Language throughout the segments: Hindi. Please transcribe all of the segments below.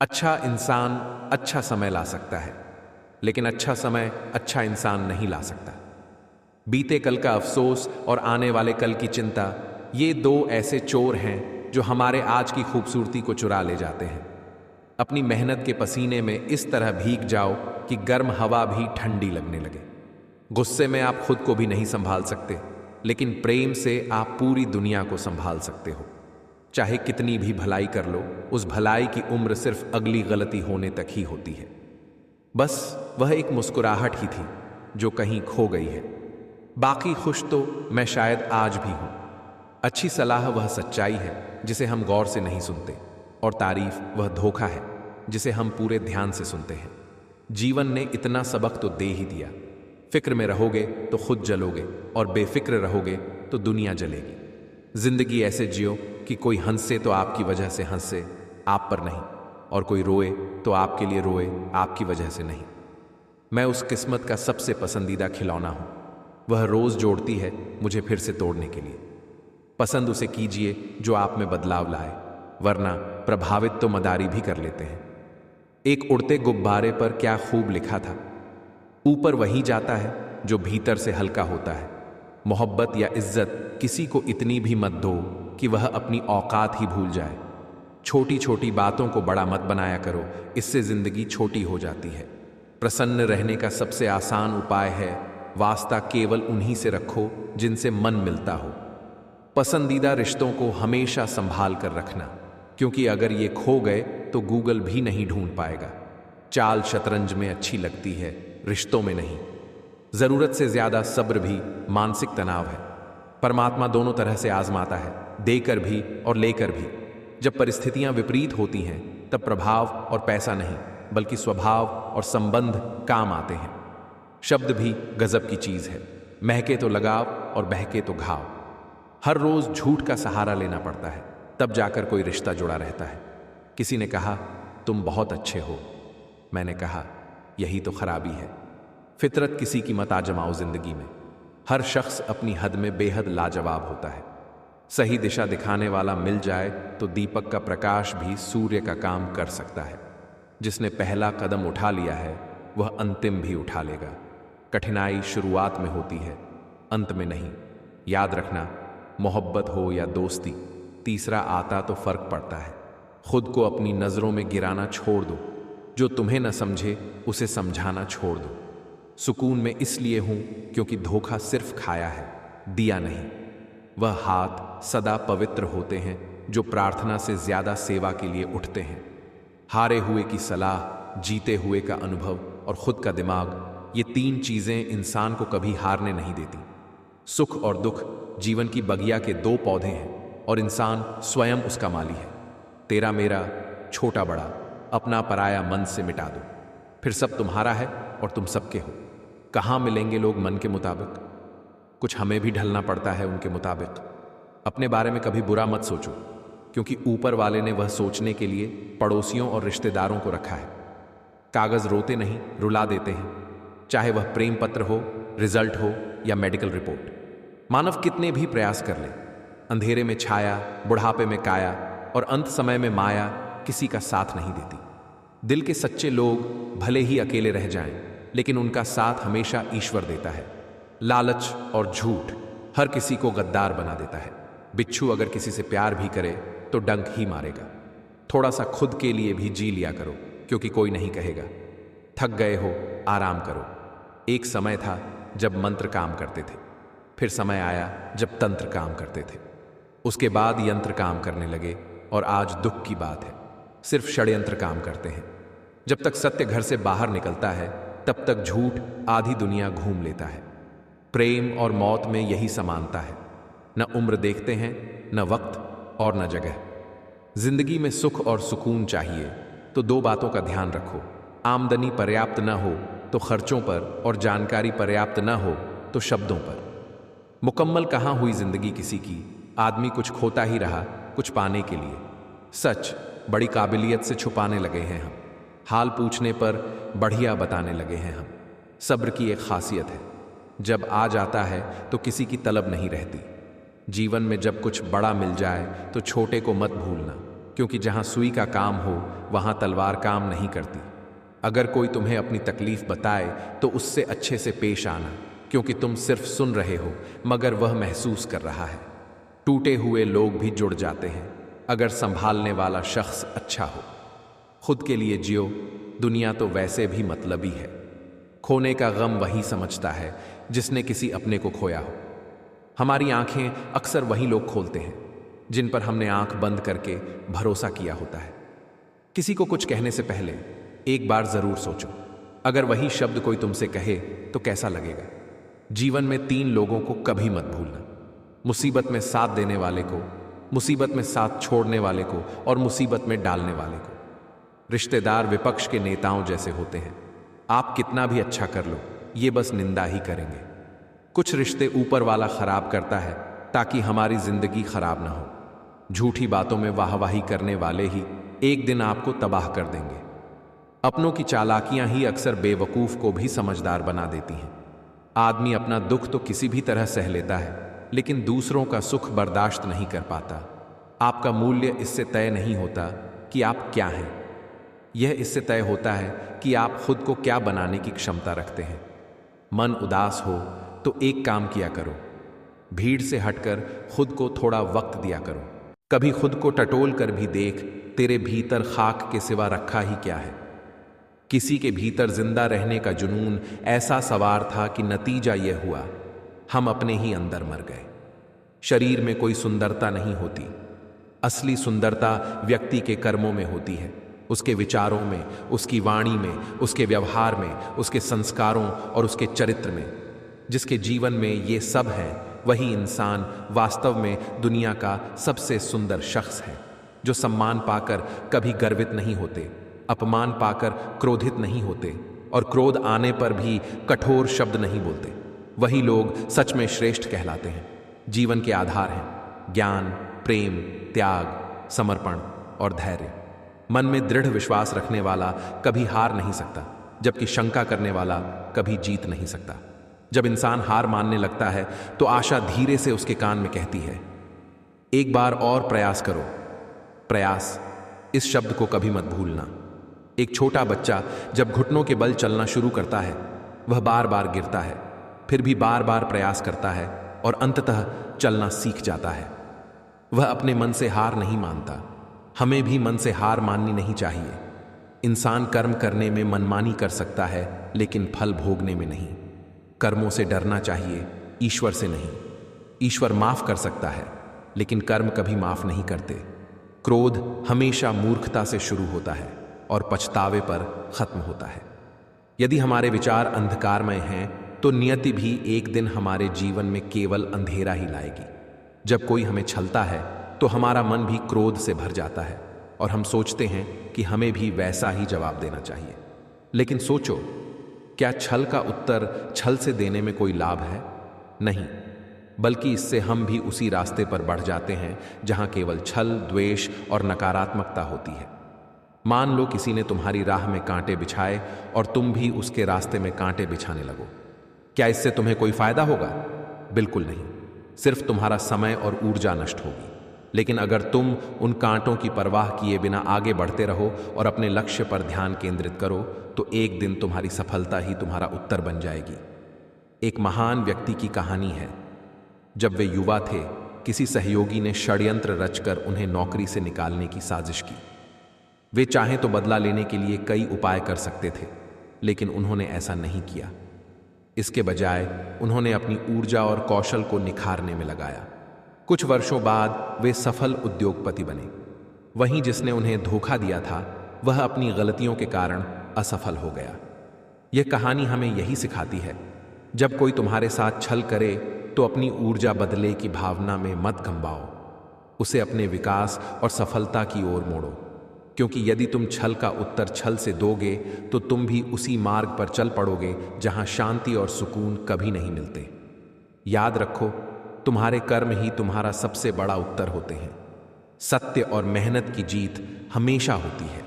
अच्छा इंसान अच्छा समय ला सकता है, लेकिन अच्छा समय अच्छा इंसान नहीं ला सकता। बीते कल का अफसोस और आने वाले कल की चिंता, ये दो ऐसे चोर हैं जो हमारे आज की खूबसूरती को चुरा ले जाते हैं। अपनी मेहनत के पसीने में इस तरह भीग जाओ कि गर्म हवा भी ठंडी लगने लगे। गुस्से में आप खुद को भी नहीं संभाल सकते, लेकिन प्रेम से आप पूरी दुनिया को संभाल सकते हो। चाहे कितनी भी भलाई कर लो, उस भलाई की उम्र सिर्फ अगली गलती होने तक ही होती है। बस वह एक मुस्कुराहट ही थी जो कहीं खो गई है। बाकी खुश तो मैं शायद आज भी हूं। अच्छी सलाह वह सच्चाई है जिसे हम गौर से नहीं सुनते, और तारीफ वह धोखा है जिसे हम पूरे ध्यान से सुनते हैं। जीवन ने इतना सबक तो दे ही दिया। फिक्र में रहोगे तो खुद जलोगे, और बेफिक्र रहोगे तो दुनिया जलेगी। जिंदगी ऐसे जियो कि कोई हंसे तो आपकी वजह से हंसे, आप पर नहीं, और कोई रोए तो आपके लिए रोए, आपकी वजह से नहीं। मैं उस किस्मत का सबसे पसंदीदा खिलौना हूं। वह रोज जोड़ती है मुझे फिर से तोड़ने के लिए। पसंद उसे कीजिए जो आप में बदलाव लाए, वरना प्रभावित तो मदारी भी कर लेते हैं। एक उड़ते गुब्बारे पर क्या खूब लिखा था, ऊपर वही जाता है जो भीतर से हल्का होता है। मोहब्बत या इज्जत किसी को इतनी भी मत दो कि वह अपनी औकात ही भूल जाए। छोटी छोटी बातों को बड़ा मत बनाया करो, इससे जिंदगी छोटी हो जाती है। प्रसन्न रहने का सबसे आसान उपाय है, वास्ता केवल उन्हीं से रखो जिनसे मन मिलता हो। पसंदीदा रिश्तों को हमेशा संभाल कर रखना, क्योंकि अगर ये खो गए तो गूगल भी नहीं ढूंढ पाएगा। चाल शतरंज में अच्छी लगती है, रिश्तों में नहीं। जरूरत से ज्यादा सब्र भी मानसिक तनाव है। परमात्मा दोनों तरह से आजमाता है, देकर भी और लेकर भी। जब परिस्थितियां विपरीत होती हैं तब प्रभाव और पैसा नहीं, बल्कि स्वभाव और संबंध काम आते हैं। शब्द भी गजब की चीज है, महके तो लगाव और बहके तो घाव। हर रोज झूठ का सहारा लेना पड़ता है, तब जाकर कोई रिश्ता जुड़ा रहता है। किसी ने कहा तुम बहुत अच्छे हो, मैंने कहा यही तो खराबी है। फितरत किसी की मत आजमाओ जिंदगी में। हर शख्स अपनी हद में बेहद लाजवाब होता है। सही दिशा दिखाने वाला मिल जाए तो दीपक का प्रकाश भी सूर्य का काम कर सकता है। जिसने पहला कदम उठा लिया है वह अंतिम भी उठा लेगा। कठिनाई शुरुआत में होती है, अंत में नहीं। याद रखना, मोहब्बत हो या दोस्ती, तीसरा आता तो फर्क पड़ता है। खुद को अपनी नजरों में गिराना छोड़ दो। जो तुम्हें न समझे उसे समझाना छोड़ दो। सुकून में इसलिए हूं क्योंकि धोखा सिर्फ खाया है, दिया नहीं। वह हाथ सदा पवित्र होते हैं जो प्रार्थना से ज्यादा सेवा के लिए उठते हैं। हारे हुए की सलाह, जीते हुए का अनुभव और खुद का दिमाग, ये तीन चीजें इंसान को कभी हारने नहीं देती। सुख और दुख जीवन की बगिया के दो पौधे हैं, और इंसान स्वयं उसका माली है। तेरा मेरा, छोटा बड़ा, अपना पराया मन से मिटा दो, फिर सब तुम्हारा है और तुम सबके हो। कहाँ मिलेंगे लोग मन के मुताबिक? कुछ हमें भी ढलना पड़ता है उनके मुताबिक। अपने बारे में कभी बुरा मत सोचो, क्योंकि ऊपर वाले ने वह सोचने के लिए पड़ोसियों और रिश्तेदारों को रखा है। कागज रोते नहीं, रुला देते हैं, चाहे वह प्रेम पत्र हो, रिजल्ट हो या मेडिकल रिपोर्ट। मानव कितने भी प्रयास कर ले, अंधेरे में छाया, बुढ़ापे में काया और अंत समय में माया किसी का साथ नहीं देती। दिल के सच्चे लोग भले ही अकेले रह जाएं, लेकिन उनका साथ हमेशा ईश्वर देता है। लालच और झूठ हर किसी को गद्दार बना देता है। बिच्छू अगर किसी से प्यार भी करे तो डंक ही मारेगा। थोड़ा सा खुद के लिए भी जी लिया करो, क्योंकि कोई नहीं कहेगा। थक गए हो, आराम करो। एक समय था जब मंत्र काम करते थे, फिर समय आया जब तंत्र काम करते थे, उसके बाद यंत्र काम करने लगे, और आज दुख की बात है, सिर्फ षड्यंत्र काम करते हैं। जब तक सत्य घर से बाहर निकलता है तब तक झूठ आधी दुनिया घूम लेता है। प्रेम और मौत में यही समानता है, न उम्र देखते हैं, न वक्त और न जगह। जिंदगी में सुख और सुकून चाहिए तो दो बातों का ध्यान रखो। आमदनी पर्याप्त न हो तो खर्चों पर, और जानकारी पर्याप्त न हो तो शब्दों पर। मुकम्मल कहाँ हुई जिंदगी किसी की, आदमी कुछ खोता ही रहा कुछ पाने के लिए। सच बड़ी काबिलियत से छुपाने लगे हैं हम, हाल पूछने पर बढ़िया बताने लगे हैं हम। सब्र की एक खासियत है, जब आ जाता है तो किसी की तलब नहीं रहती। जीवन में जब कुछ बड़ा मिल जाए तो छोटे को मत भूलना, क्योंकि जहां सुई का काम हो वहां तलवार काम नहीं करती। अगर कोई तुम्हें अपनी तकलीफ बताए तो उससे अच्छे से पेश आना, क्योंकि तुम सिर्फ सुन रहे हो मगर वह महसूस कर रहा है। टूटे हुए लोग भी जुड़ जाते हैं अगर संभालने वाला शख्स अच्छा हो। खुद के लिए जियो, दुनिया तो वैसे भी मतलबी है। खोने का गम वही समझता है जिसने किसी अपने को खोया हो। हमारी आंखें अक्सर वही लोग खोलते हैं जिन पर हमने आंख बंद करके भरोसा किया होता है। किसी को कुछ कहने से पहले एक बार जरूर सोचो, अगर वही शब्द कोई तुमसे कहे तो कैसा लगेगा। जीवन में 3 लोगों को कभी मत भूलना, मुसीबत में साथ देने वाले को, मुसीबत में साथ छोड़ने वाले को और मुसीबत में डालने वाले को। रिश्तेदार विपक्ष के नेताओं जैसे होते हैं, आप कितना भी अच्छा कर लो ये बस निंदा ही करेंगे। कुछ रिश्ते ऊपर वाला खराब करता है ताकि हमारी जिंदगी खराब ना हो। झूठी बातों में वाहवाही करने वाले ही एक दिन आपको तबाह कर देंगे। अपनों की चालाकियां ही अक्सर बेवकूफ को भी समझदार बना देती हैं। आदमी अपना दुख तो किसी भी तरह सह लेता है, लेकिन दूसरों का सुख बर्दाश्त नहीं कर पाता। आपका मूल्य इससे तय नहीं होता कि आप क्या हैं, यह इससे तय होता है कि आप खुद को क्या बनाने की क्षमता रखते हैं। मन उदास हो तो एक काम किया करो, भीड़ से हटकर खुद को थोड़ा वक्त दिया करो। कभी खुद को टटोल कर भी देख, तेरे भीतर खाक के सिवा रखा ही क्या है। किसी के भीतर जिंदा रहने का जुनून ऐसा सवार था कि नतीजा यह हुआ, हम अपने ही अंदर मर गए। शरीर में कोई सुंदरता नहीं होती, असली सुंदरता व्यक्ति के कर्मों में होती है, उसके विचारों में, उसकी वाणी में, उसके व्यवहार में, उसके संस्कारों और उसके चरित्र में। जिसके जीवन में ये सब है वही इंसान वास्तव में दुनिया का सबसे सुंदर शख्स है, जो सम्मान पाकर कभी गर्वित नहीं होते, अपमान पाकर क्रोधित नहीं होते और क्रोध आने पर भी कठोर शब्द नहीं बोलते। वही लोग सच में श्रेष्ठ कहलाते हैं। जीवन के आधार हैं ज्ञान, प्रेम, त्याग, समर्पण और धैर्य। मन में दृढ़ विश्वास रखने वाला कभी हार नहीं सकता, जबकि शंका करने वाला कभी जीत नहीं सकता। जब इंसान हार मानने लगता है तो आशा धीरे से उसके कान में कहती है, एक बार और प्रयास करो। प्रयास, इस शब्द को कभी मत भूलना। एक छोटा बच्चा जब घुटनों के बल चलना शुरू करता है, वह बार बार गिरता है, फिर भी बार बार प्रयास करता है और अंततः चलना सीख जाता है। वह अपने मन से हार नहीं मानता। हमें भी मन से हार माननी नहीं चाहिए। इंसान कर्म करने में मनमानी कर सकता है, लेकिन फल भोगने में नहीं। कर्मों से डरना चाहिए, ईश्वर से नहीं। ईश्वर माफ कर सकता है, लेकिन कर्म कभी माफ नहीं करते। क्रोध हमेशा मूर्खता से शुरू होता है और पछतावे पर खत्म होता है। यदि हमारे विचार अंधकारमय हैं तो नियति भी एक दिन हमारे जीवन में केवल अंधेरा ही लाएगी। जब कोई हमें छलता है तो हमारा मन भी क्रोध से भर जाता है और हम सोचते हैं कि हमें भी वैसा ही जवाब देना चाहिए। लेकिन सोचो, क्या छल का उत्तर छल से देने में कोई लाभ है? नहीं, बल्कि इससे हम भी उसी रास्ते पर बढ़ जाते हैं जहां केवल छल, द्वेष और नकारात्मकता होती है। मान लो किसी ने तुम्हारी राह में कांटे बिछाए और तुम भी उसके रास्ते में कांटे बिछाने लगो। क्या इससे तुम्हें कोई फायदा होगा? बिल्कुल नहीं, सिर्फ तुम्हारा समय और ऊर्जा नष्ट होगी। लेकिन अगर तुम उन कांटों की परवाह किए बिना आगे बढ़ते रहो और अपने लक्ष्य पर ध्यान केंद्रित करो, तो एक दिन तुम्हारी सफलता ही तुम्हारा उत्तर बन जाएगी। एक महान व्यक्ति की कहानी है। जब वे युवा थे, किसी सहयोगी ने षड्यंत्र रचकर उन्हें नौकरी से निकालने की साजिश की। वे चाहें तो बदला लेने के लिए कई उपाय कर सकते थे, लेकिन उन्होंने ऐसा नहीं किया। इसके बजाय उन्होंने अपनी ऊर्जा और कौशल को निखारने में लगाया। कुछ वर्षों बाद वे सफल उद्योगपति बने। वहीं जिसने उन्हें धोखा दिया था, वह अपनी गलतियों के कारण असफल हो गया। यह कहानी हमें यही सिखाती है, जब कोई तुम्हारे साथ छल करे तो अपनी ऊर्जा बदले की भावना में मत गंवाओ। उसे अपने विकास और सफलता की ओर मोड़ो, क्योंकि यदि तुम छल का उत्तर छल से दोगे तो तुम भी उसी मार्ग पर चल पड़ोगे जहां शांति और सुकून कभी नहीं मिलते। याद रखो, तुम्हारे कर्म ही तुम्हारा सबसे बड़ा उत्तर होते हैं। सत्य और मेहनत की जीत हमेशा होती है।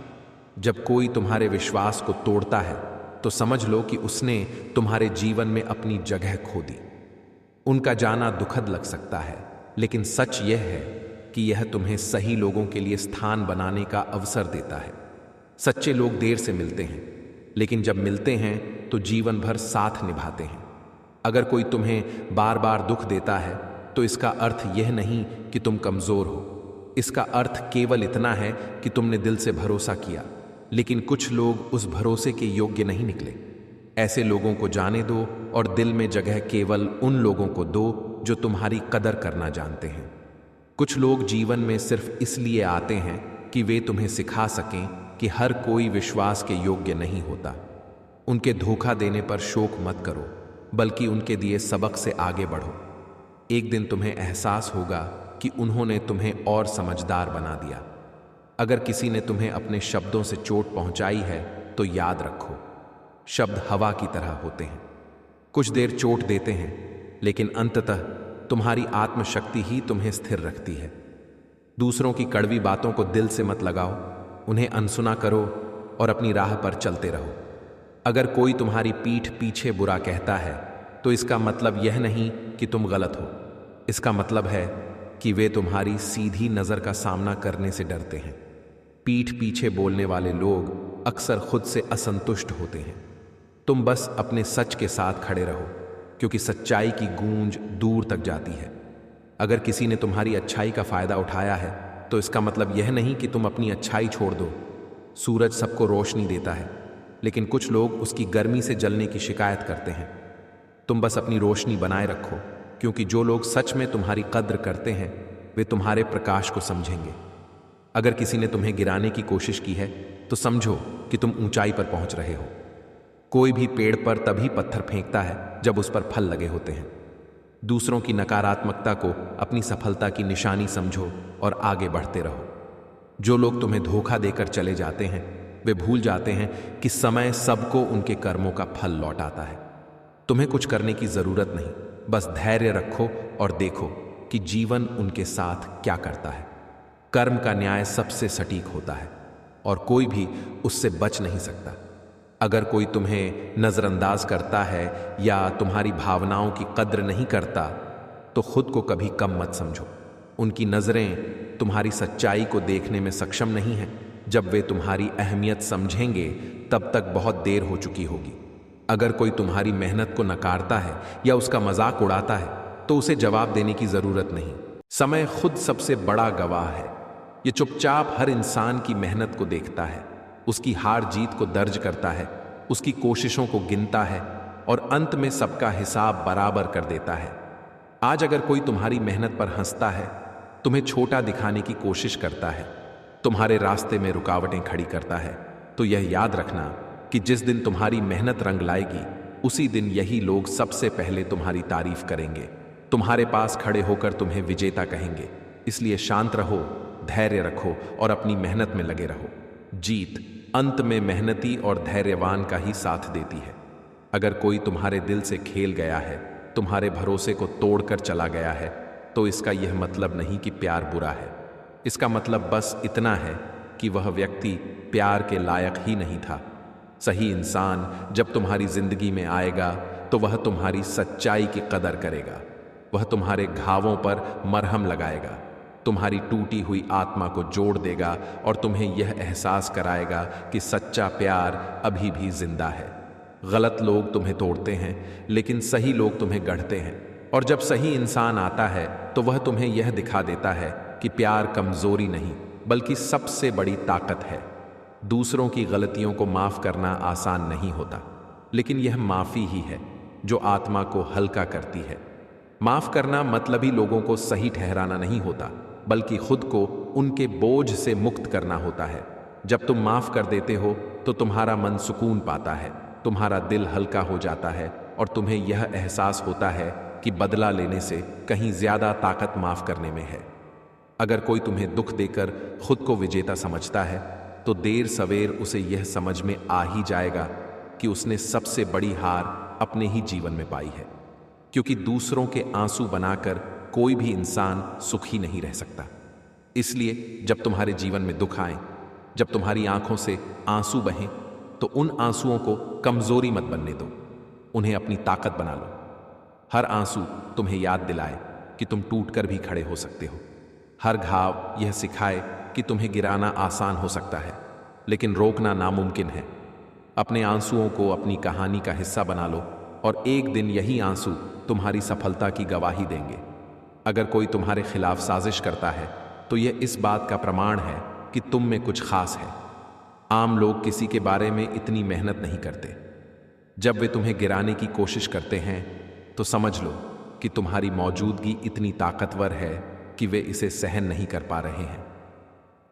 जब कोई तुम्हारे विश्वास को तोड़ता है तो समझ लो कि उसने तुम्हारे जीवन में अपनी जगह खो दी। उनका जाना दुखद लग सकता है, लेकिन सच यह है कि यह तुम्हें सही लोगों के लिए स्थान बनाने का अवसर देता है। सच्चे लोग देर से मिलते हैं, लेकिन जब मिलते हैं तो जीवन भर साथ निभाते हैं। अगर कोई तुम्हें बार बार दुख देता है तो इसका अर्थ यह नहीं कि तुम कमजोर हो। इसका अर्थ केवल इतना है कि तुमने दिल से भरोसा किया, लेकिन कुछ लोग उस भरोसे के योग्य नहीं निकले। ऐसे लोगों को जाने दो और दिल में जगह केवल उन लोगों को दो जो तुम्हारी कदर करना जानते हैं। कुछ लोग जीवन में सिर्फ इसलिए आते हैं कि वे तुम्हें सिखा सकें कि हर कोई विश्वास के योग्य नहीं होता। उनके धोखा देने पर शोक मत करो, बल्कि उनके दिए सबक से आगे बढ़ो। एक दिन तुम्हें एहसास होगा कि उन्होंने तुम्हें और समझदार बना दिया। अगर किसी ने तुम्हें अपने शब्दों से चोट पहुंचाई है तो याद रखो, शब्द हवा की तरह होते हैं। कुछ देर चोट देते हैं, लेकिन अंततः तुम्हारी आत्मशक्ति ही तुम्हें स्थिर रखती है। दूसरों की कड़वी बातों को दिल से मत लगाओ, उन्हें अनसुना करो और अपनी राह पर चलते रहो। अगर कोई तुम्हारी पीठ पीछे बुरा कहता है तो इसका मतलब यह नहीं कि तुम गलत हो। इसका मतलब है कि वे तुम्हारी सीधी नज़र का सामना करने से डरते हैं। पीठ पीछे बोलने वाले लोग अक्सर खुद से असंतुष्ट होते हैं। तुम बस अपने सच के साथ खड़े रहो, क्योंकि सच्चाई की गूंज दूर तक जाती है। अगर किसी ने तुम्हारी अच्छाई का फायदा उठाया है तो इसका मतलब यह नहीं कि तुम अपनी अच्छाई छोड़ दो। सूरज सबको रोशनी देता है, लेकिन कुछ लोग उसकी गर्मी से जलने की शिकायत करते हैं। तुम बस अपनी रोशनी बनाए रखो, क्योंकि जो लोग सच में तुम्हारी कद्र करते हैं वे तुम्हारे प्रकाश को समझेंगे। अगर किसी ने तुम्हें गिराने की कोशिश की है तो समझो कि तुम ऊंचाई पर पहुंच रहे हो। कोई भी पेड़ पर तभी पत्थर फेंकता है जब उस पर फल लगे होते हैं। दूसरों की नकारात्मकता को अपनी सफलता की निशानी समझो और आगे बढ़ते रहो। जो लोग तुम्हें धोखा देकर चले जाते हैं वे भूल जाते हैं कि समय सबको उनके कर्मों का फल लौटाता है। तुम्हें कुछ करने की जरूरत नहीं, बस धैर्य रखो और देखो कि जीवन उनके साथ क्या करता है। कर्म का न्याय सबसे सटीक होता है और कोई भी उससे बच नहीं सकता। अगर कोई तुम्हें नजरअंदाज करता है या तुम्हारी भावनाओं की कद्र नहीं करता तो खुद को कभी कम मत समझो। उनकी नजरें तुम्हारी सच्चाई को देखने में सक्षम नहीं हैं। जब वे तुम्हारी अहमियत समझेंगे तब तक बहुत देर हो चुकी होगी। अगर कोई तुम्हारी मेहनत को नकारता है या उसका मजाक उड़ाता है तो उसे जवाब देने की जरूरत नहीं। समय खुद सबसे बड़ा गवाह है। ये चुपचाप हर इंसान की मेहनत को देखता है, उसकी हार जीत को दर्ज करता है, उसकी कोशिशों को गिनता है और अंत में सबका हिसाब बराबर कर देता है। आज अगर कोई तुम्हारी मेहनत पर हंसता है, तुम्हें छोटा दिखाने की कोशिश करता है, तुम्हारे रास्ते में रुकावटें खड़ी करता है, तो यह याद रखना कि जिस दिन तुम्हारी मेहनत रंग लाएगी उसी दिन यही लोग सबसे पहले तुम्हारी तारीफ करेंगे, तुम्हारे पास खड़े होकर तुम्हें विजेता कहेंगे। इसलिए शांत रहो, धैर्य रखो और अपनी मेहनत में लगे रहो। जीत अंत में मेहनती और धैर्यवान का ही साथ देती है। अगर कोई तुम्हारे दिल से खेल गया है, तुम्हारे भरोसे को तोड़कर चला गया है, तो इसका यह मतलब नहीं कि प्यार बुरा है। इसका मतलब बस इतना है कि वह व्यक्ति प्यार के लायक ही नहीं था। सही इंसान जब तुम्हारी जिंदगी में आएगा तो वह तुम्हारी सच्चाई की कदर करेगा। वह तुम्हारे घावों पर मरहम लगाएगा, तुम्हारी टूटी हुई आत्मा को जोड़ देगा और तुम्हें यह एहसास कराएगा कि सच्चा प्यार अभी भी जिंदा है। गलत लोग तुम्हें तोड़ते हैं, लेकिन सही लोग तुम्हें गढ़ते हैं। और जब सही इंसान आता है तो वह तुम्हें यह दिखा देता है कि प्यार कमजोरी नहीं बल्कि सबसे बड़ी ताकत है। दूसरों की गलतियों को माफ करना आसान नहीं होता, लेकिन यह माफी ही है जो आत्मा को हल्का करती है। माफ करना मतलबी लोगों को सही ठहराना नहीं होता, बल्कि खुद को उनके बोझ से मुक्त करना होता है। जब तुम माफ कर देते हो तो तुम्हारा मन सुकून पाता है, तुम्हारा दिल हल्का हो जाता है और तुम्हें यह एहसास होता है कि बदला लेने से कहीं ज्यादा ताकत माफ करने में है। अगर कोई तुम्हें दुख देकर खुद को विजेता समझता है तो देर सवेर उसे यह समझ में आ ही जाएगा कि उसने सबसे बड़ी हार अपने ही जीवन में पाई है, क्योंकि दूसरों के आंसू बनाकर कोई भी इंसान सुखी नहीं रह सकता। इसलिए जब तुम्हारे जीवन में दुख आए, जब तुम्हारी आंखों से आंसू बहें, तो उन आंसुओं को कमजोरी मत बनने दो, उन्हें अपनी ताकत बना लो। हर आंसू तुम्हें याद दिलाए कि तुम टूटकर भी खड़े हो सकते हो। हर घाव यह सिखाए कि तुम्हें गिराना आसान हो सकता है, लेकिन रोकना नामुमकिन है। अपने आंसुओं को अपनी कहानी का हिस्सा बना लो और एक दिन यही आंसू तुम्हारी सफलता की गवाही देंगे। अगर कोई तुम्हारे खिलाफ साजिश करता है तो यह इस बात का प्रमाण है कि तुम में कुछ खास है। आम लोग किसी के बारे में इतनी मेहनत नहीं करते। जब वे तुम्हें गिराने की कोशिश करते हैं तो समझ लो कि तुम्हारी मौजूदगी इतनी ताकतवर है कि वे इसे सहन नहीं कर पा रहे हैं।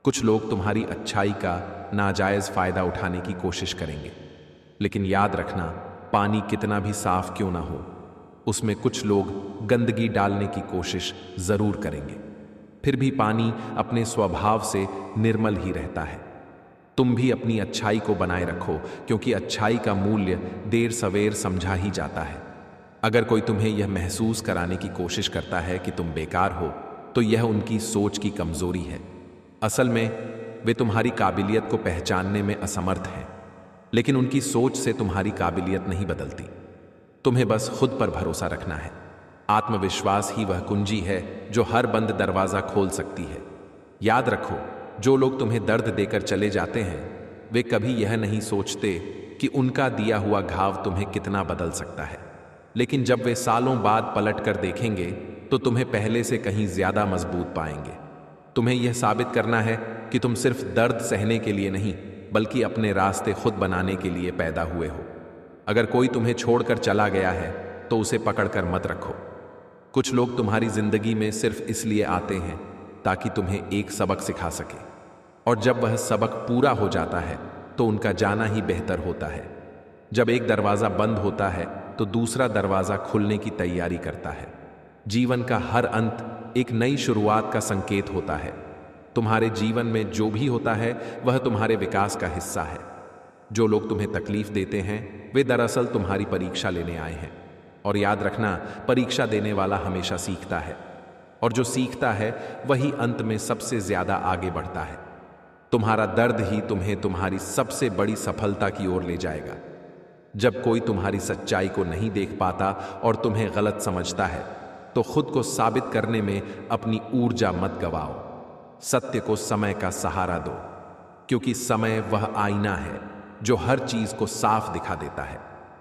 कुछ लोग तुम्हारी अच्छाई का नाजायज फायदा उठाने की कोशिश करेंगे, लेकिन याद रखना, पानी कितना भी साफ क्यों ना हो, उसमें कुछ लोग गंदगी डालने की कोशिश जरूर करेंगे। फिर भी पानी अपने स्वभाव से निर्मल ही रहता है। तुम भी अपनी अच्छाई को बनाए रखो, क्योंकि अच्छाई का मूल्य देर सवेर समझा ही जाता है। अगर कोई तुम्हें यह महसूस कराने की कोशिश करता है कि तुम बेकार हो, तो यह उनकी सोच की कमजोरी है। असल में वे तुम्हारी काबिलियत को पहचानने में असमर्थ हैं, लेकिन उनकी सोच से तुम्हारी काबिलियत नहीं बदलती। तुम्हें बस खुद पर भरोसा रखना है। आत्मविश्वास ही वह कुंजी है जो हर बंद दरवाजा खोल सकती है। याद रखो, जो लोग तुम्हें दर्द देकर चले जाते हैं, वे कभी यह नहीं सोचते कि उनका दिया हुआ घाव तुम्हें कितना बदल सकता है। लेकिन जब वे सालों बाद पलट कर देखेंगे तो तुम्हें पहले से कहीं ज्यादा मजबूत पाएंगे। तुम्हें यह साबित करना है कि तुम सिर्फ दर्द सहने के लिए नहीं, बल्कि अपने रास्ते खुद बनाने के लिए पैदा हुए हो। अगर कोई तुम्हें छोड़कर चला गया है तो उसे पकड़कर मत रखो। कुछ लोग तुम्हारी जिंदगी में सिर्फ इसलिए आते हैं ताकि तुम्हें एक सबक सिखा सके, और जब वह सबक पूरा हो जाता है तो उनका जाना ही बेहतर होता है। जब एक दरवाजा बंद होता है तो दूसरा दरवाजा खुलने की तैयारी करता है। जीवन का हर अंत एक नई शुरुआत का संकेत होता है। तुम्हारे जीवन में जो भी होता है वह तुम्हारे विकास का हिस्सा है। जो लोग तुम्हें तकलीफ देते हैं वे दरअसल तुम्हारी परीक्षा लेने आए हैं। और याद रखना, परीक्षा देने वाला हमेशा सीखता है, और जो सीखता है वही अंत में सबसे ज्यादा आगे बढ़ता है। तुम्हारा दर्द ही तुम्हें तुम्हारी सबसे बड़ी सफलता की ओर ले जाएगा। जब कोई तुम्हारी सच्चाई को नहीं देख पाता और तुम्हें गलत समझता है तो खुद को साबित करने में अपनी ऊर्जा मत गवाओ। सत्य को समय का सहारा दो, क्योंकि समय वह आईना है जो हर चीज को साफ दिखा देता है।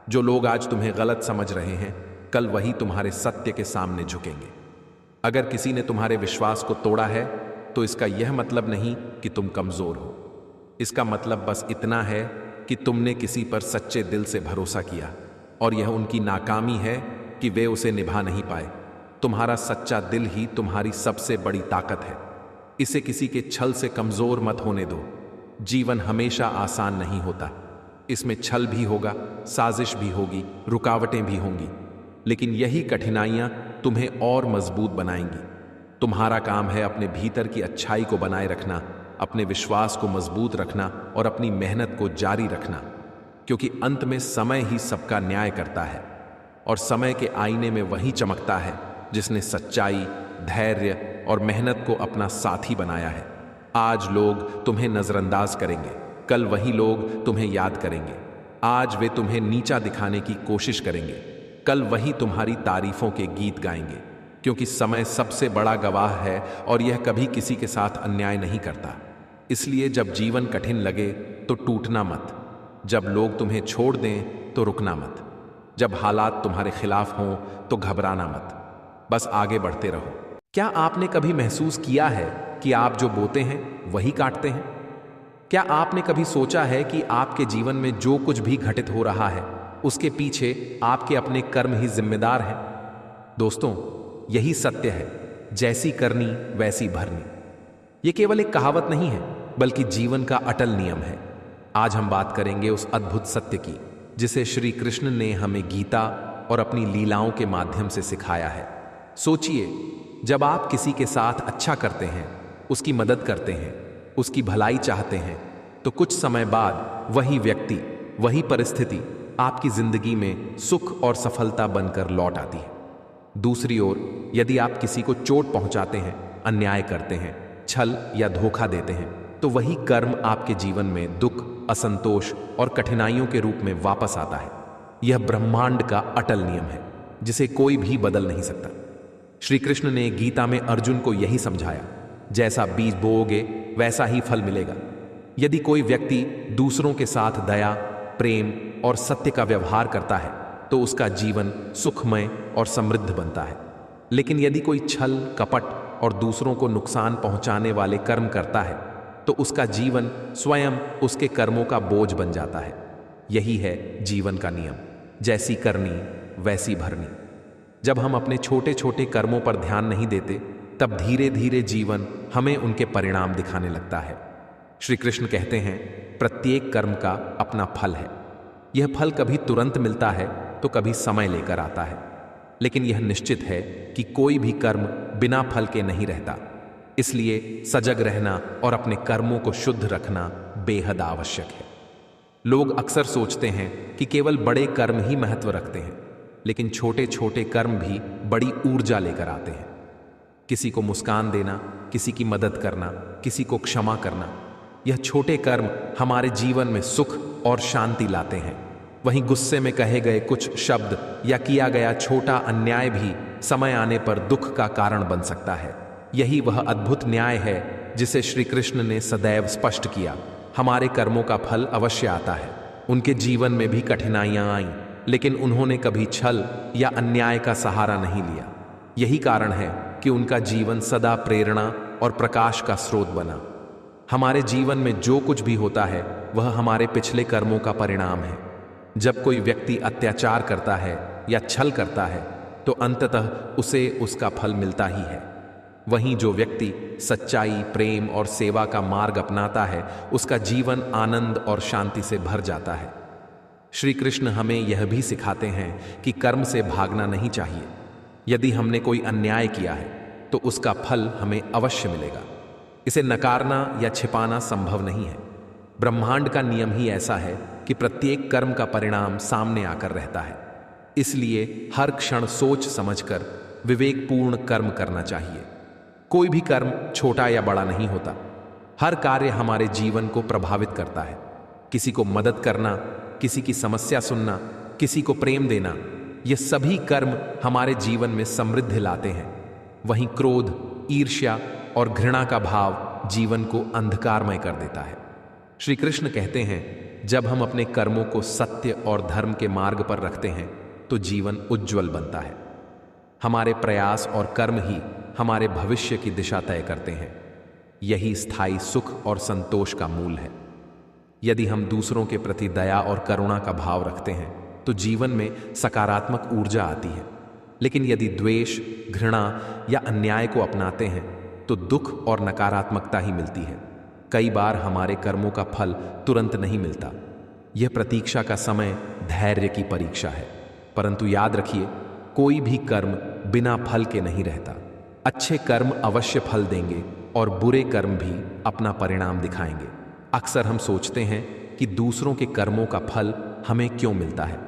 जो लोग आज तुम्हें गलत समझ रहे हैं, कल वही तुम्हारे सत्य के सामने झुकेंगे। अगर किसी ने तुम्हारे विश्वास को तोड़ा है तो इसका यह मतलब नहीं कि तुम कमजोर हो। इसका मतलब बस इतना है कि तुमने किसी पर सच्चे दिल से भरोसा किया, और यह उनकी नाकामी है कि वे उसे निभा नहीं पाए। तुम्हारा सच्चा दिल ही तुम्हारी सबसे बड़ी ताकत है। इसे किसी के छल से कमजोर मत होने दो। जीवन हमेशा आसान नहीं होता। इसमें छल भी होगा, साजिश भी होगी, रुकावटें भी होंगी, लेकिन यही कठिनाइयां तुम्हें और मजबूत बनाएंगी। तुम्हारा काम है अपने भीतर की अच्छाई को बनाए रखना, अपने विश्वास को मजबूत रखना और अपनी मेहनत को जारी रखना, क्योंकि अंत में समय ही सबका न्याय करता है, और समय के आईने में वही चमकता है जिसने सच्चाई, धैर्य और मेहनत को अपना साथी बनाया है। आज लोग तुम्हें नजरअंदाज करेंगे, कल वही लोग तुम्हें याद करेंगे। आज वे तुम्हें नीचा दिखाने की कोशिश करेंगे, कल वही तुम्हारी तारीफों के गीत गाएंगे, क्योंकि समय सबसे बड़ा गवाह है और यह कभी किसी के साथ अन्याय नहीं करता। इसलिए जब जीवन कठिन लगे तो टूटना मत, जब लोग तुम्हें छोड़ दें तो रुकना मत, जब हालात तुम्हारे खिलाफ हों तो घबराना मत, बस आगे बढ़ते रहो। क्या आपने कभी महसूस किया है कि आप जो बोते हैं वही काटते हैं? क्या आपने कभी सोचा है कि आपके जीवन में जो कुछ भी घटित हो रहा है उसके पीछे आपके अपने कर्म ही जिम्मेदार हैं? दोस्तों, यही सत्य है, जैसी करनी वैसी भरनी। यह केवल एक कहावत नहीं है, बल्कि जीवन का अटल नियम है। आज हम बात करेंगे उस अद्भुत सत्य की जिसे श्री कृष्ण ने हमें गीता और अपनी लीलाओं के माध्यम से सिखाया है। सोचिए, जब आप किसी के साथ अच्छा करते हैं, उसकी मदद करते हैं, उसकी भलाई चाहते हैं, तो कुछ समय बाद वही व्यक्ति, वही परिस्थिति आपकी जिंदगी में सुख और सफलता बनकर लौट आती है। दूसरी ओर, यदि आप किसी को चोट पहुंचाते हैं, अन्याय करते हैं, छल या धोखा देते हैं, तो वही कर्म आपके जीवन में दुख, असंतोष और कठिनाइयों के रूप में वापस आता है। यह ब्रह्मांड का अटल नियम है जिसे कोई भी बदल नहीं सकता। श्री कृष्ण ने गीता में अर्जुन को यही समझाया। जैसा बीज बोओगे वैसा ही फल मिलेगा। यदि कोई व्यक्ति दूसरों के साथ दया, प्रेम और सत्य का व्यवहार करता है तो उसका जीवन सुखमय और समृद्ध बनता है। लेकिन यदि कोई छल, कपट और दूसरों को नुकसान पहुंचाने वाले कर्म करता है तो उसका जीवन स्वयं उसके कर्मों का बोझ बन जाता है। यही है जीवन का नियम, जैसी करनी वैसी भरनी। जब हम अपने छोटे छोटे कर्मों पर ध्यान नहीं देते तब धीरे धीरे जीवन हमें उनके परिणाम दिखाने लगता है। श्री कृष्ण कहते हैं, प्रत्येक कर्म का अपना फल है। यह फल कभी तुरंत मिलता है तो कभी समय लेकर आता है, लेकिन यह निश्चित है कि कोई भी कर्म बिना फल के नहीं रहता। इसलिए सजग रहना और अपने कर्मों को शुद्ध रखना बेहद आवश्यक है। लोग अक्सर सोचते हैं कि केवल बड़े कर्म ही महत्व रखते हैं, लेकिन छोटे छोटे कर्म भी बड़ी ऊर्जा लेकर आते हैं। किसी को मुस्कान देना, किसी की मदद करना, किसी को क्षमा करना, यह छोटे कर्म हमारे जीवन में सुख और शांति लाते हैं। वहीं गुस्से में कहे गए कुछ शब्द या किया गया छोटा अन्याय भी समय आने पर दुख का कारण बन सकता है। यही वह अद्भुत न्याय है जिसे श्री कृष्ण ने सदैव स्पष्ट किया। हमारे कर्मों का फल अवश्य आता है। उनके जीवन में भी कठिनाइयां आईं, लेकिन उन्होंने कभी छल या अन्याय का सहारा नहीं लिया। यही कारण है कि उनका जीवन सदा प्रेरणा और प्रकाश का स्रोत बना। हमारे जीवन में जो कुछ भी होता है वह हमारे पिछले कर्मों का परिणाम है। जब कोई व्यक्ति अत्याचार करता है या छल करता है तो अंततः उसे उसका फल मिलता ही है। वहीं जो व्यक्ति सच्चाई, प्रेम और सेवा का मार्ग अपनाता है उसका जीवन आनंद और शांति से भर जाता है। श्री कृष्ण हमें यह भी सिखाते हैं कि कर्म से भागना नहीं चाहिए। यदि हमने कोई अन्याय किया है तो उसका फल हमें अवश्य मिलेगा। इसे नकारना या छिपाना संभव नहीं है। ब्रह्मांड का नियम ही ऐसा है कि प्रत्येक कर्म का परिणाम सामने आकर रहता है। इसलिए हर क्षण सोच समझकर विवेकपूर्ण कर्म करना चाहिए। कोई भी कर्म छोटा या बड़ा नहीं होता। हर कार्य हमारे जीवन को प्रभावित करता है। किसी को मदद करना, किसी की समस्या सुनना, किसी को प्रेम देना, ये सभी कर्म हमारे जीवन में समृद्धि लाते हैं। वहीं क्रोध, ईर्ष्या और घृणा का भाव जीवन को अंधकारमय कर देता है। श्री कृष्ण कहते हैं, जब हम अपने कर्मों को सत्य और धर्म के मार्ग पर रखते हैं तो जीवन उज्जवल बनता है। हमारे प्रयास और कर्म ही हमारे भविष्य की दिशा तय करते हैं। यही स्थायी सुख और संतोष का मूल है। यदि हम दूसरों के प्रति दया और करुणा का भाव रखते हैं तो जीवन में सकारात्मक ऊर्जा आती है। लेकिन यदि द्वेष, घृणा या अन्याय को अपनाते हैं तो दुख और नकारात्मकता ही मिलती है। कई बार हमारे कर्मों का फल तुरंत नहीं मिलता। यह प्रतीक्षा का समय धैर्य की परीक्षा है। परंतु याद रखिए, कोई भी कर्म बिना फल के नहीं रहता। अच्छे कर्म अवश्य फल देंगे और बुरे कर्म भी अपना परिणाम दिखाएंगे। अक्सर हम सोचते हैं कि दूसरों के कर्मों का फल हमें क्यों मिलता है,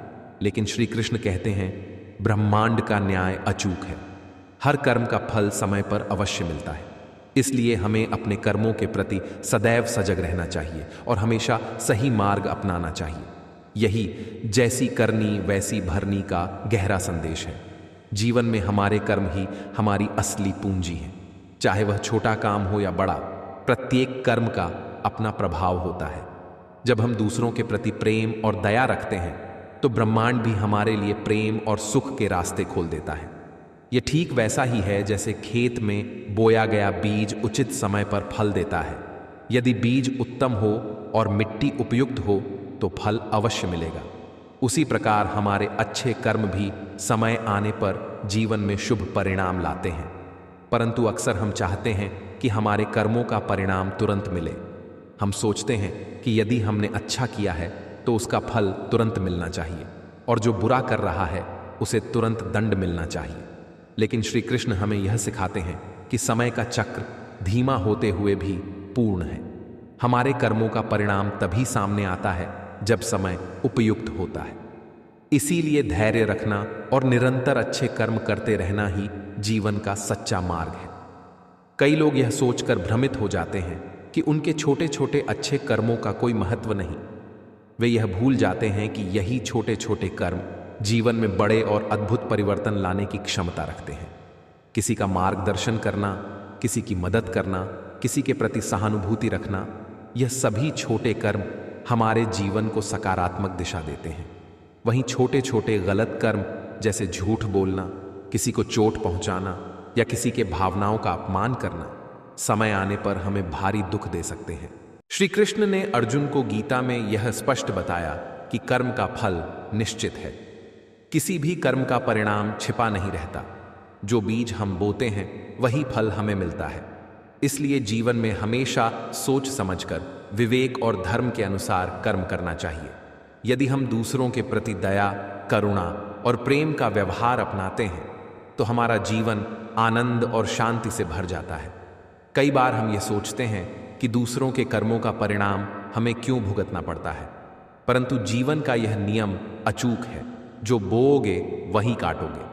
लेकिन श्री कृष्ण कहते हैं, ब्रह्मांड का न्याय अचूक है। हर कर्म का फल समय पर अवश्य मिलता है। इसलिए हमें अपने कर्मों के प्रति सदैव सजग रहना चाहिए और हमेशा सही मार्ग अपनाना चाहिए। यही जैसी करनी वैसी भरनी का गहरा संदेश है। जीवन में हमारे कर्म ही हमारी असली पूंजी है। चाहे वह छोटा काम हो या बड़ा, प्रत्येक कर्म का अपना प्रभाव होता है। जब हम दूसरों के प्रति प्रेम और दया रखते हैं तो ब्रह्मांड भी हमारे लिए प्रेम और सुख के रास्ते खोल देता है। यह ठीक वैसा ही है जैसे खेत में बोया गया बीज उचित समय पर फल देता है। यदि बीज उत्तम हो और मिट्टी उपयुक्त हो तो फल अवश्य मिलेगा। उसी प्रकार हमारे अच्छे कर्म भी समय आने पर जीवन में शुभ परिणाम लाते हैं। परंतु अक्सर हम चाहते हैं कि हमारे कर्मों का परिणाम तुरंत मिले। हम सोचते हैं कि यदि हमने अच्छा किया है तो उसका फल तुरंत मिलना चाहिए और जो बुरा कर रहा है उसे तुरंत दंड मिलना चाहिए। लेकिन श्री कृष्ण हमें यह सिखाते हैं कि समय का चक्र धीमा होते हुए भी पूर्ण है। हमारे कर्मों का परिणाम तभी सामने आता है जब समय उपयुक्त होता है। इसीलिए धैर्य रखना और निरंतर अच्छे कर्म करते रहना ही जीवन का सच्चा मार्ग है। कई लोग यह सोचकर भ्रमित हो जाते हैं कि उनके छोटे छोटे अच्छे कर्मों का कोई महत्व नहीं। वे यह भूल जाते हैं कि यही छोटे छोटे कर्म जीवन में बड़े और अद्भुत परिवर्तन लाने की क्षमता रखते हैं। किसी का मार्गदर्शन करना, किसी की मदद करना, किसी के प्रति सहानुभूति रखना, यह सभी छोटे कर्म हमारे जीवन को सकारात्मक दिशा देते हैं। वहीं छोटे छोटे गलत कर्म जैसे झूठ बोलना, किसी को चोट पहुंचाना या किसी के भावनाओं का अपमान करना समय आने पर हमें भारी दुख दे सकते हैं। श्री कृष्ण ने अर्जुन को गीता में यह स्पष्ट बताया कि कर्म का फल निश्चित है। किसी भी कर्म का परिणाम छिपा नहीं रहता। जो बीज हम बोते हैं वही फल हमें मिलता है। इसलिए जीवन में हमेशा सोच समझकर विवेक और धर्म के अनुसार कर्म करना चाहिए। यदि हम दूसरों के प्रति दया, करुणा और प्रेम का व्यवहार अपनाते हैं तो हमारा जीवन आनंद और शांति से भर जाता है। कई बार हम ये सोचते हैं कि दूसरों के कर्मों का परिणाम हमें क्यों भुगतना पड़ता है, परंतु जीवन का यह नियम अचूक है, जो बोओगे वही काटोगे।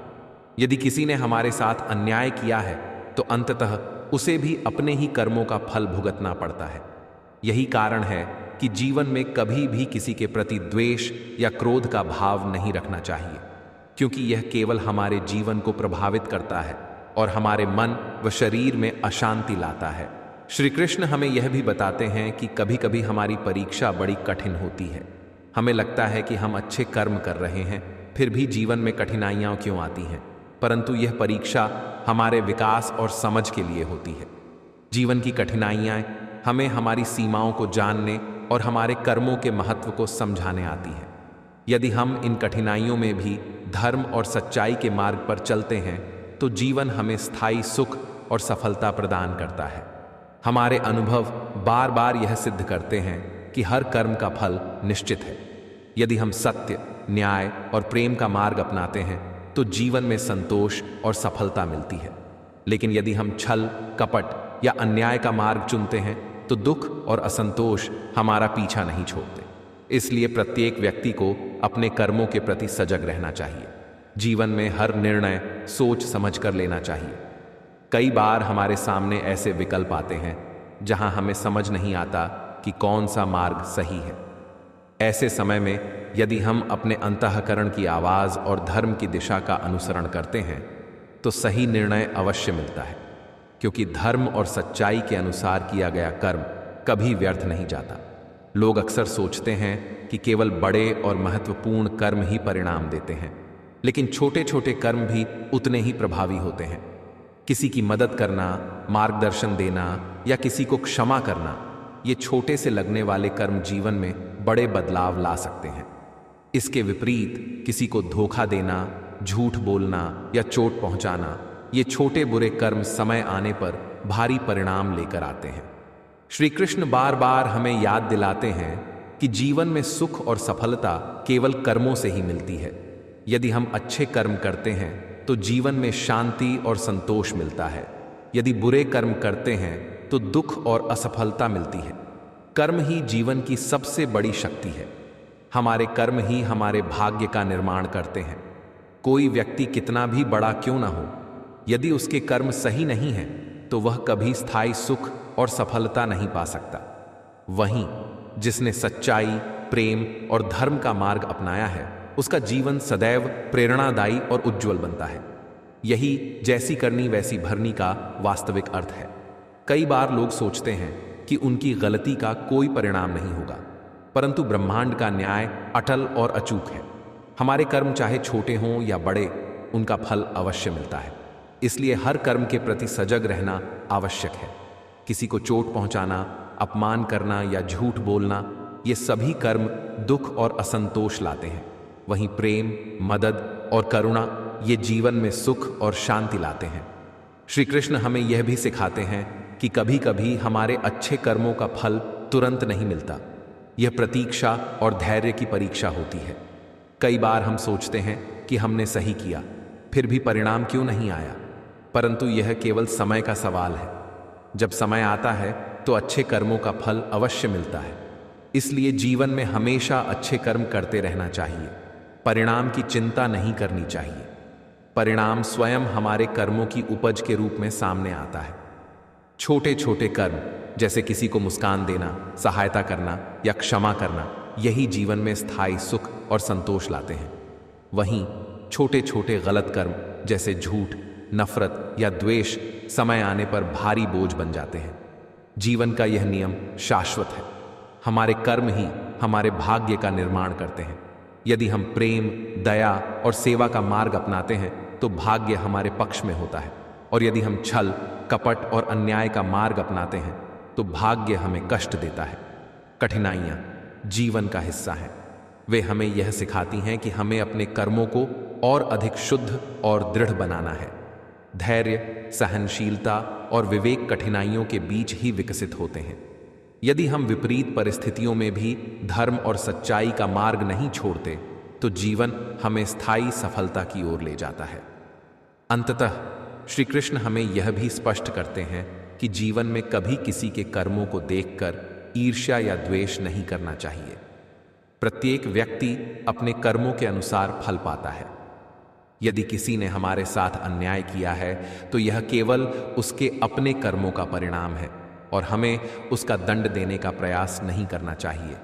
यदि किसी ने हमारे साथ अन्याय किया है तो अंततः उसे भी अपने ही कर्मों का फल भुगतना पड़ता है। यही कारण है कि जीवन में कभी भी किसी के प्रति द्वेष या क्रोध का भाव नहीं रखना चाहिए, क्योंकि यह केवल हमारे जीवन को प्रभावित करता है और हमारे मन व शरीर में अशांति लाता है। श्री कृष्ण हमें यह भी बताते हैं कि कभी कभी हमारी परीक्षा बड़ी कठिन होती है। हमें लगता है कि हम अच्छे कर्म कर रहे हैं, फिर भी जीवन में कठिनाइयां क्यों आती हैं, परंतु यह परीक्षा हमारे विकास और समझ के लिए होती है। जीवन की कठिनाइयां हमें हमारी सीमाओं को जानने और हमारे कर्मों के महत्व को समझाने आती हैं। यदि हम इन कठिनाइयों में भी धर्म और सच्चाई के मार्ग पर चलते हैं तो जीवन हमें स्थायी सुख और सफलता प्रदान करता है। हमारे अनुभव बार बार यह सिद्ध करते हैं कि हर कर्म का फल निश्चित है। यदि हम सत्य, न्याय और प्रेम का मार्ग अपनाते हैं तो जीवन में संतोष और सफलता मिलती है। लेकिन यदि हम छल, कपट या अन्याय का मार्ग चुनते हैं तो दुख और असंतोष हमारा पीछा नहीं छोड़ते। इसलिए प्रत्येक व्यक्ति को अपने कर्मों के प्रति सजग रहना चाहिए। जीवन में हर निर्णय सोच समझ कर लेना चाहिए। कई बार हमारे सामने ऐसे विकल्प आते हैं जहां हमें समझ नहीं आता कि कौन सा मार्ग सही है। ऐसे समय में यदि हम अपने अंतःकरण की आवाज और धर्म की दिशा का अनुसरण करते हैं तो सही निर्णय अवश्य मिलता है, क्योंकि धर्म और सच्चाई के अनुसार किया गया कर्म कभी व्यर्थ नहीं जाता। लोग अक्सर सोचते हैं कि केवल बड़े और महत्वपूर्ण कर्म ही परिणाम देते हैं, लेकिन छोटे छोटे कर्म भी उतने ही प्रभावी होते हैं। किसी की मदद करना, मार्गदर्शन देना या किसी को क्षमा करना, ये छोटे से लगने वाले कर्म जीवन में बड़े बदलाव ला सकते हैं। इसके विपरीत किसी को धोखा देना, झूठ बोलना या चोट पहुंचाना, ये छोटे बुरे कर्म समय आने पर भारी परिणाम लेकर आते हैं। श्री कृष्ण बार बार हमें याद दिलाते हैं कि जीवन में सुख और सफलता केवल कर्मों से ही मिलती है। यदि हम अच्छे कर्म करते हैं तो जीवन में शांति और संतोष मिलता है। यदि बुरे कर्म करते हैं तो दुख और असफलता मिलती है। कर्म ही जीवन की सबसे बड़ी शक्ति है। हमारे कर्म ही हमारे भाग्य का निर्माण करते हैं। कोई व्यक्ति कितना भी बड़ा क्यों ना हो, यदि उसके कर्म सही नहीं हैं तो वह कभी स्थायी सुख और सफलता नहीं पा सकता। वहीं जिसने सच्चाई, प्रेम और धर्म का मार्ग अपनाया है उसका जीवन सदैव प्रेरणादायी और उज्जवल बनता है। यही जैसी करनी वैसी भरनी का वास्तविक अर्थ है। कई बार लोग सोचते हैं कि उनकी गलती का कोई परिणाम नहीं होगा, परंतु ब्रह्मांड का न्याय अटल और अचूक है। हमारे कर्म चाहे छोटे हों या बड़े, उनका फल अवश्य मिलता है। इसलिए हर कर्म के प्रति सजग रहना आवश्यक है। किसी को चोट पहुंचाना, अपमान करना या झूठ बोलना, ये सभी कर्म दुख और असंतोष लाते हैं। वहीं प्रेम, मदद और करुणा ये जीवन में सुख और शांति लाते हैं। श्री कृष्ण हमें यह भी सिखाते हैं कि कभी कभी हमारे अच्छे कर्मों का फल तुरंत नहीं मिलता। यह प्रतीक्षा और धैर्य की परीक्षा होती है। कई बार हम सोचते हैं कि हमने सही किया, फिर भी परिणाम क्यों नहीं आया, परंतु यह केवल समय का सवाल है। जब समय आता है तो अच्छे कर्मों का फल अवश्य मिलता है। इसलिए जीवन में हमेशा अच्छे कर्म करते रहना चाहिए। परिणाम की चिंता नहीं करनी चाहिए। परिणाम स्वयं हमारे कर्मों की उपज के रूप में सामने आता है। छोटे छोटे कर्म जैसे किसी को मुस्कान देना, सहायता करना या क्षमा करना, यही जीवन में स्थायी सुख और संतोष लाते हैं। वहीं छोटे छोटे गलत कर्म जैसे झूठ, नफरत या द्वेष समय आने पर भारी बोझ बन जाते हैं। जीवन का यह नियम शाश्वत है। हमारे कर्म ही हमारे भाग्य का निर्माण करते हैं। यदि हम प्रेम, दया और सेवा का मार्ग अपनाते हैं तो भाग्य हमारे पक्ष में होता है, और यदि हम छल, कपट और अन्याय का मार्ग अपनाते हैं तो भाग्य हमें कष्ट देता है। कठिनाइयाँ जीवन का हिस्सा हैं। वे हमें यह सिखाती हैं कि हमें अपने कर्मों को और अधिक शुद्ध और दृढ़ बनाना है। धैर्य, सहनशीलता और विवेक कठिनाइयों के बीच ही विकसित होते हैं। यदि हम विपरीत परिस्थितियों में भी धर्म और सच्चाई का मार्ग नहीं छोड़ते तो जीवन हमें स्थायी सफलता की ओर ले जाता है। अंततः श्री कृष्ण हमें यह भी स्पष्ट करते हैं कि जीवन में कभी किसी के कर्मों को देखकर ईर्ष्या या द्वेष नहीं करना चाहिए। प्रत्येक व्यक्ति अपने कर्मों के अनुसार फल पाता है। यदि किसी ने हमारे साथ अन्याय किया है तो यह केवल उसके अपने कर्मों का परिणाम है और हमें उसका दंड देने का प्रयास नहीं करना चाहिए।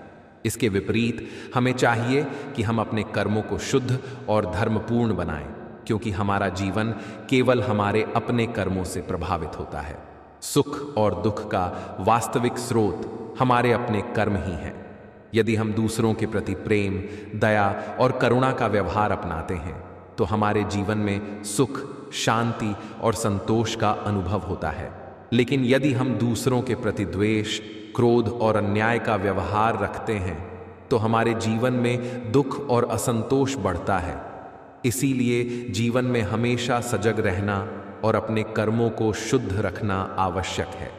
इसके विपरीत हमें चाहिए कि हम अपने कर्मों को शुद्ध और धर्मपूर्ण बनाएं, क्योंकि हमारा जीवन केवल हमारे अपने कर्मों से प्रभावित होता है। सुख और दुख का वास्तविक स्रोत हमारे अपने कर्म ही हैं। यदि हम दूसरों के प्रति प्रेम, दया और करुणा का व्यवहार अपनाते हैं तो हमारे जीवन में सुख, शांति और संतोष का अनुभव होता है। लेकिन यदि हम दूसरों के प्रति द्वेष, क्रोध और अन्याय का व्यवहार रखते हैं तो हमारे जीवन में दुख और असंतोष बढ़ता है। इसीलिए जीवन में हमेशा सजग रहना और अपने कर्मों को शुद्ध रखना आवश्यक है।